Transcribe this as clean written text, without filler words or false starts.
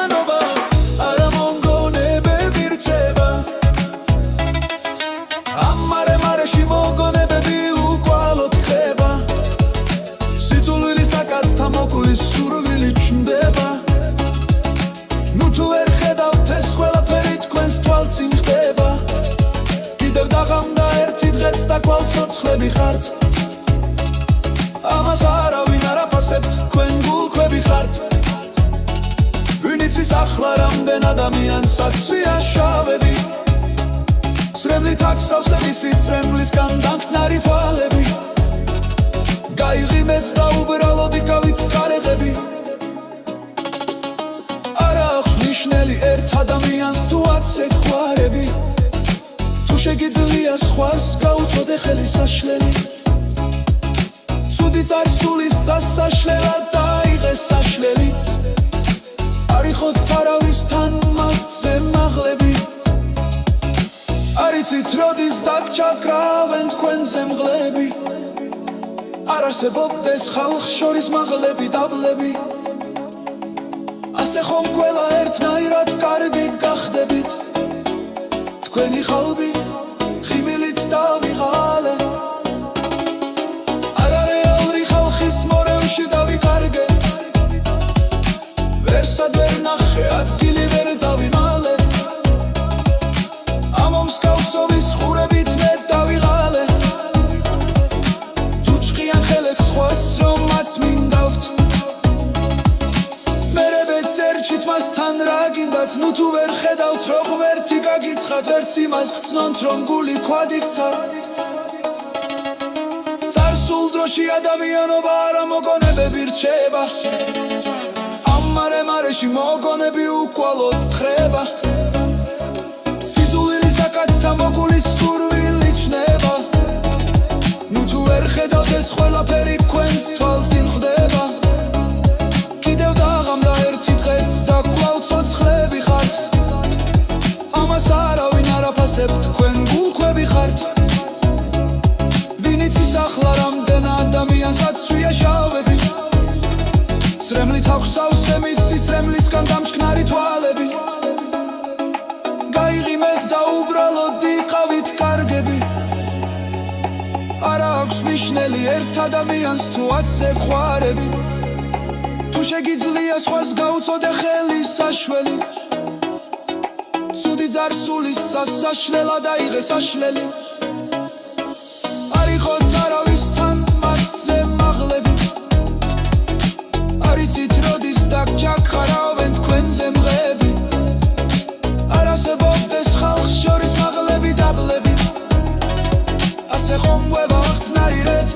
ადამიანობა არა მონგონებები რჩება ამარე მარეში მოგონებები უკვალოდ ხება სიძულვილის და კაცთა მოკვლის სურვილი ჩნდება ნუ თუ ვერ ხედავთ ეს ყველაფერი თქვენს თვალწინ ხდება კიდევ დაღამდა ერთი დღეც და კვალ ცოცხლები ხართ ამას არავინ არ აფასებთ თქვენ გულქვები ხართ ვინც ის ახლა რამდენ ადამიანს აცვია შავები სრემლით აქსავს მისი სრემლისგან დამკნარი თვალები გაიღიმეთ და უბრალოდ იკავით გარეგები არა აქვს ნიშნელი ერთ ადამიანს თუ აცეკვარები თუ შეგიძლია სხვას გაუწოდე ხელი საშლელი ცუდი წარსულის წასაშლელად დაიღეს საშლელი არ იხოთ არავისთან მათზე მაღლები არ იცით როდის დაგჩაქრავენ თქვენზე მღლები არ არსებობდეს ხალხს შორის მაღლები დაბლები ასე ხომ ყველა ერთნაირად კარგი გახდებით თქვენი ხალბი ხიმილით დავიღალე არარეალური ხალხის მორევში დავიკარგე ვერსად ვერ ნახე ადგილი ვერ დავიმალე ამ მსგავსობის ხურებით მე დავიღალე თუ ჭყიან ხელებს სხვას რომ მაც მინდავთ მერებეც ერჩით მასთან რა გინდათ ნუ თუ ვერ ხედავთ რომ ღმერთი გაგიცხათ ვერც იმას გწნონთ რომ გული ქვად იქცა წარსულ დროში ადამიანობა არა მოგონებები რჩება ამარე მარეში მოგონები უკვალოდ ხრება სიძულვილის და კაცთა მოკვლის სურვილი ჩნდება ნუ თუ ვერ ხედავთ ეს ყველაფერი თქვენს თვალწინ ხდება კიდევ დაღამდა ერთი დღეც და კვლავ ცოცხლები ხართ ამას არავინ არ აფასებთ თქვენ გულქვები ხართ ვინც ის ახლა რამდენ ადამიანს აცვია შავები სრემლით აქვსავს მისი სრემლისგან დამჭკნარი თვალები გაიღიმეთ და უბრალოდ იყავით კარგები არა აქვს ნიშნელი ერთ ადამიანს თუ აცეკვარები თუ შეგიძლია სხვას გაუწოდე ხელი საშველი ცუდი წარსულის წასაშლელად დაიღე საშლელი არ იხოთ არავისთან მათზე მაღლები არ იცით როდის დაგჩაქრავენ თქვენზე მღები არ არსებობდეს ხალხს შორის მაღლები დაბლები ასე ხომ გვება ვახტნარი რეთ